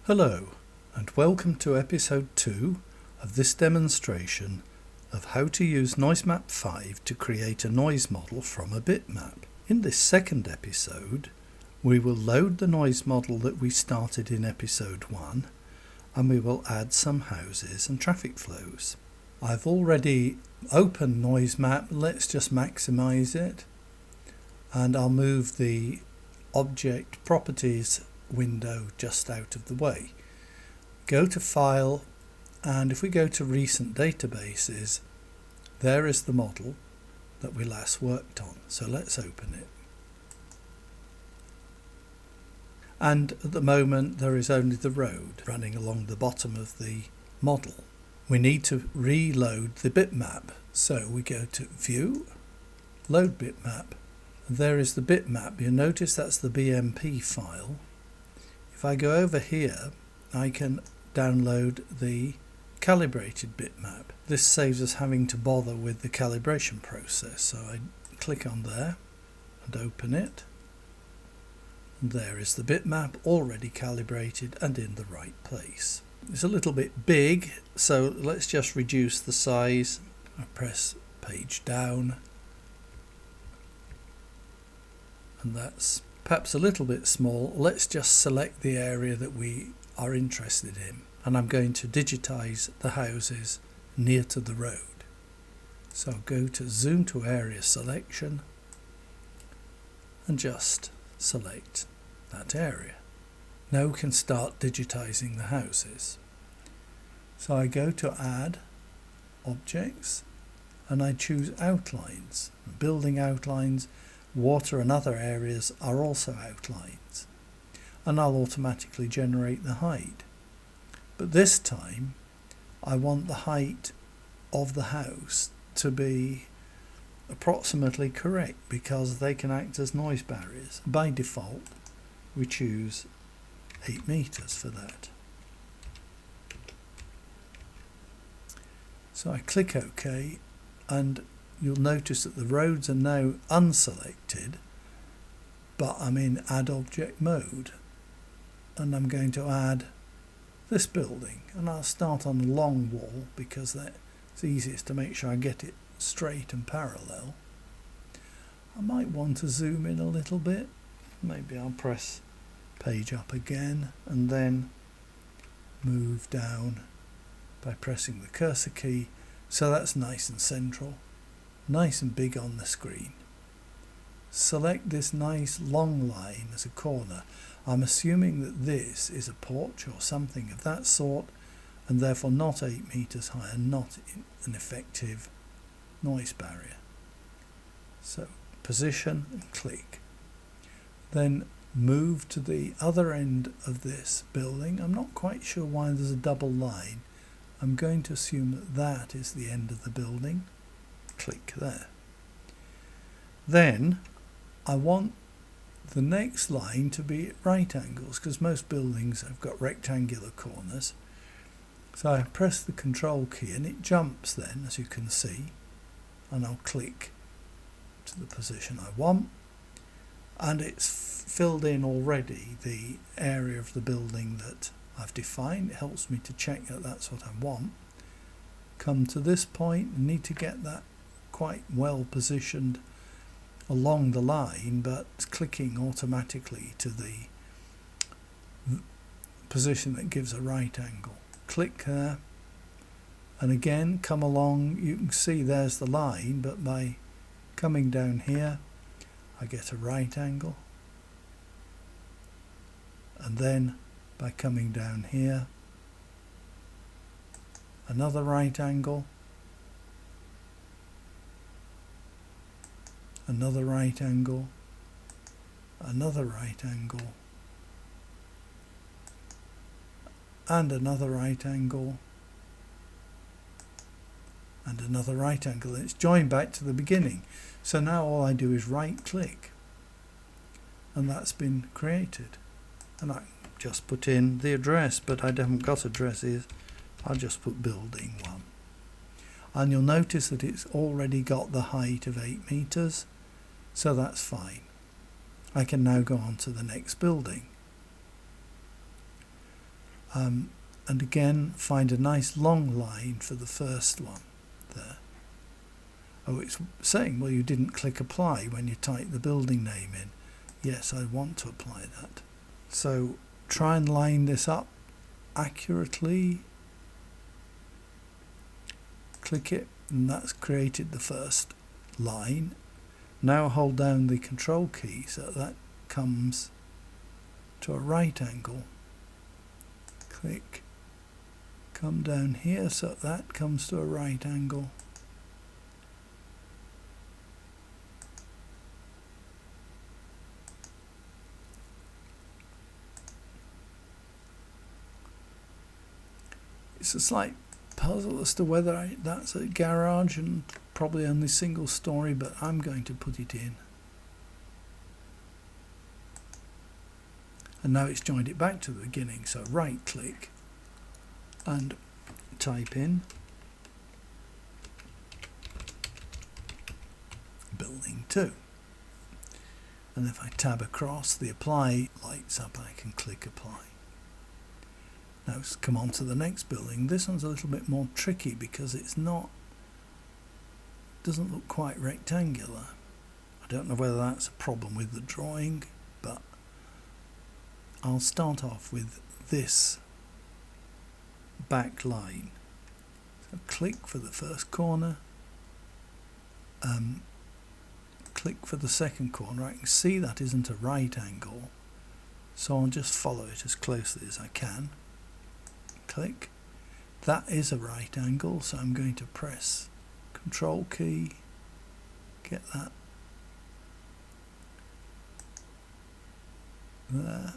Hello and welcome to episode 2 of this demonstration of how to use NoiseMap 5 to create a noise model from a bitmap. In this second episode we will load the noise model that we started in episode 1 and we will add some houses and traffic flows. I've already opened NoiseMap. Let's just maximize it, and I'll move the object properties window just out of the way. Go to File, and if we go to Recent Databases, there is the model that we last worked on. So let's open it. And at the moment there is only the road running along the bottom of the model. We need to reload the bitmap. So we go to View, Load Bitmap, and there is the bitmap. You'll notice that's the BMP file. If I go over here, I can download the calibrated bitmap. This saves us having to bother with the calibration process. So I click on there and open it. And there is the bitmap already calibrated and in the right place. It's a little bit big, so let's just reduce the size. I press page down, and that's perhaps a little bit small. Let's just select the area that we are interested in, and I'm going to digitize the houses near to the road. So go to Zoom to Area Selection and just select that area. Now we can start digitizing the houses. So I go to Add Objects and I choose Outlines. Building outlines, water and other areas are also outlines, and I'll automatically generate the height. But this time I want the height of the house to be approximately correct because they can act as noise barriers. By default we choose 8 meters for that. So I click OK, and you'll notice that the roads are now unselected, but I'm in Add Object mode, and I'm going to add this building, and I'll start on the long wall because that's easiest to make sure I get it straight and parallel. I might want to zoom in a little bit. Maybe I'll press page up again and then move down by pressing the cursor key, so that's nice and central, nice and big on the screen. Select this nice long line as a corner. I'm assuming that this is a porch or something of that sort, and therefore not 8 meters high and not an effective noise barrier. So position and click. Then move to the other end of this building. I'm not quite sure why there's a double line. I'm going to assume that that is the end of the building. Click there. Then I want the next line to be at right angles because most buildings have got rectangular corners. So I press the control key and it jumps then, as you can see, and I'll click to the position I want, and it's filled in already the area of the building that I've defined. It helps me to check that that's what I want. Come to this point, I need to get that quite well positioned along the line, but clicking automatically to the position that gives a right angle. Click there, and again come along. You can see there's the line, but by coming down here I get a right angle, and then by coming down here another right angle, another right angle, another right angle, and another right angle, and another right angle. It's joined back to the beginning. So now all I do is right click and that's been created, and I just put in the address, but I haven't got addresses. I'll just put building 1, and you'll notice that it's already got the height of 8 meters, so that's fine. I can now go on to the next building. And again, find a nice long line for the first one there. Oh, it's saying, well, you didn't click apply when you type the building name in. Yes, I want to apply that. So try and line this up accurately. Click it, and that's created the first line. Now hold down the control key so that comes to a right angle. Click, come down here so that comes to a right angle. It's a slight puzzle as to whether that's a garage and probably only single story, but I'm going to put it in. And now it's joined it back to the beginning, so right click and type in building 2. And if I tab across, the apply lights up, I can click apply. Now let's come on to the next building. This one's a little bit more tricky because it's doesn't look quite rectangular. I don't know whether that's a problem with the drawing, but I'll start off with this back line. So click for the first corner, click for the second corner. I can see that isn't a right angle, so I'll just follow it as closely as I can. Click. That is a right angle, so I'm going to press Control key, get that there.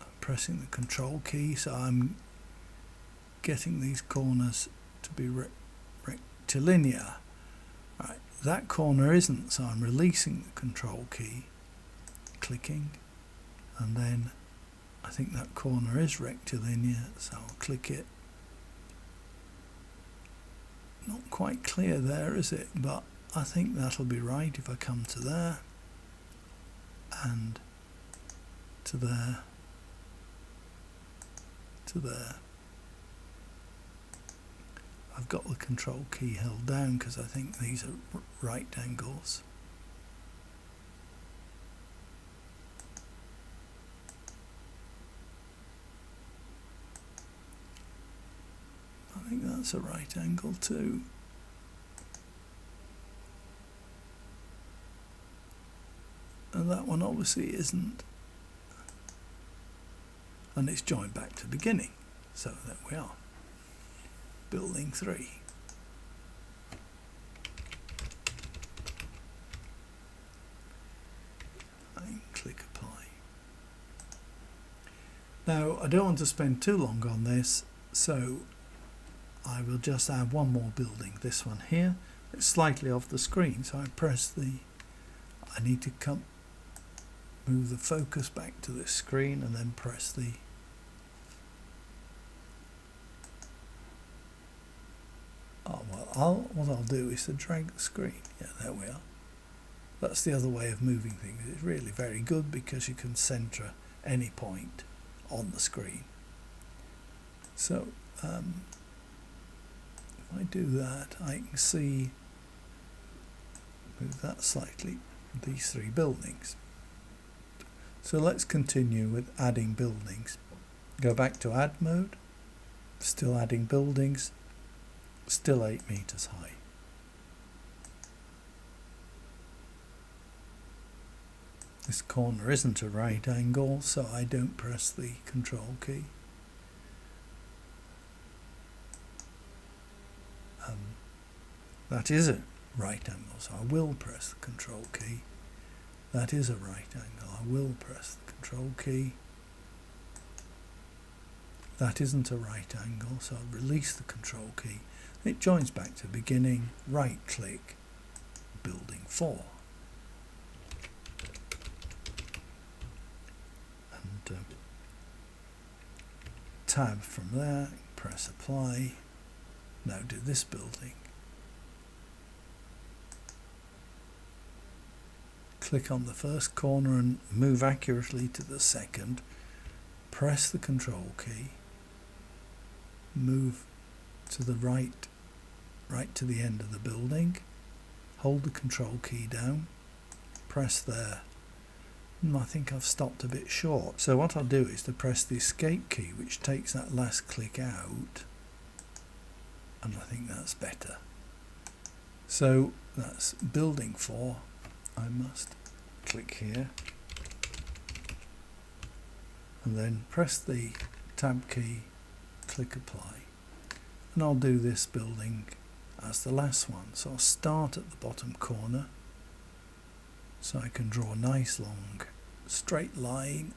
I'm pressing the Control key, so I'm getting these corners to be rectilinear. Right, that corner isn't, so I'm releasing the Control key, clicking, and then I think that corner is rectilinear, so I'll click it. Not quite clear there, is it? But I think that'll be right if I come to there and to there to there. I've got the Control key held down because I think these are right angles. I think that's a right angle too. And that one obviously isn't. And it's joined back to the beginning. So there we are. Building 3. And click apply. Now I don't want to spend too long on this, so I will just add one more building, this one here. It's slightly off the screen, so I need to move the focus back to this screen and then press the what I'll do is to drag the screen. Yeah, there we are. That's the other way of moving things. It's really very good because you can center any point on the screen. So if I do that, I can see, move that slightly, these 3 buildings. So let's continue with adding buildings. Go back to add mode, still adding buildings, still 8 meters high. This corner isn't a right angle, so I don't press the Control key. That is a right angle, so I will press the Control key. That is a right angle, I will press the Control key. That isn't a right angle, so I'll release the Control key. It joins back to the beginning, right click, building 4. And tab from there, press apply. Now do this building. Click on the first corner and move accurately to the second. press the control key, move to the right to the end of the building, hold the control key down, press there. I think I've stopped a bit short, so what I'll do is to press the escape key, which takes that last click out, and I think that's better. So that's building 4. I must click here and then press the tab key, click apply, and I'll do this building as the last one. So I'll start at the bottom corner, so I can draw a nice long straight line,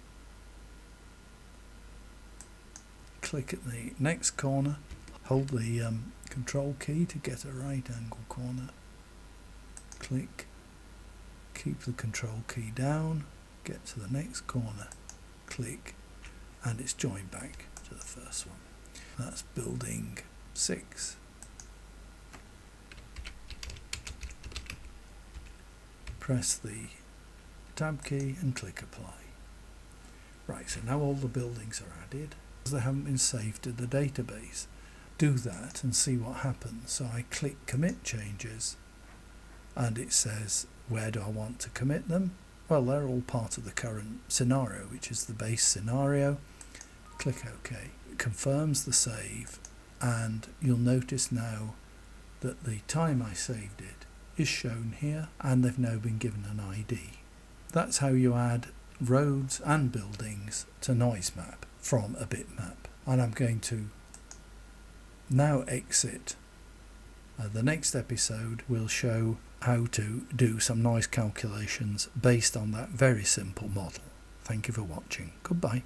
click at the next corner, hold the control key to get a right angle corner, click, keep the control key down, get to the next corner, click, and it's joined back to the first one. That's building 6. Press the tab key and click apply. Right, so now all the buildings are added. They haven't been saved to the database. Do that and see what happens. So I click commit changes and it says, where do I want to commit them? Well, they're all part of the current scenario, which is the base scenario. Click OK. It confirms the save, and you'll notice now that the time I saved it is shown here, and they've now been given an ID. That's how you add roads and buildings to NoiseMap from a bitmap. And I'm going to now exit. The next episode will show how to do some noise calculations based on that very simple model. Thank you for watching. Goodbye.